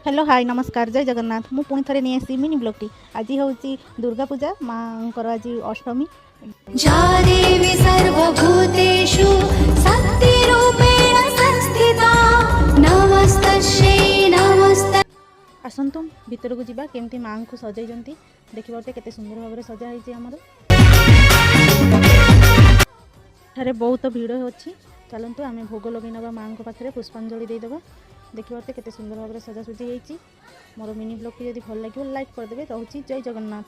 Hello hi नमस्कार जय जगन्नाथ मु पुणी थे नहीं मिनी ब्लॉग टी आज हूँ दुर्गा पूजा माँ आज अष्टमी आसतु भितर को जावा केमती माँ को सजाई देखा केते सुंदर भाव में सजा आमर ठारे बहुत भीड़ अच्छी चलतु आम भोग लगे ना माँ पाखे पुष्पांजलि देदेबा देखा केते सुंदर भाव में सजासुजी होती मोर मिनी ब्लॉग जब भल लगे लाइक करदे रोची जय जगन्नाथ।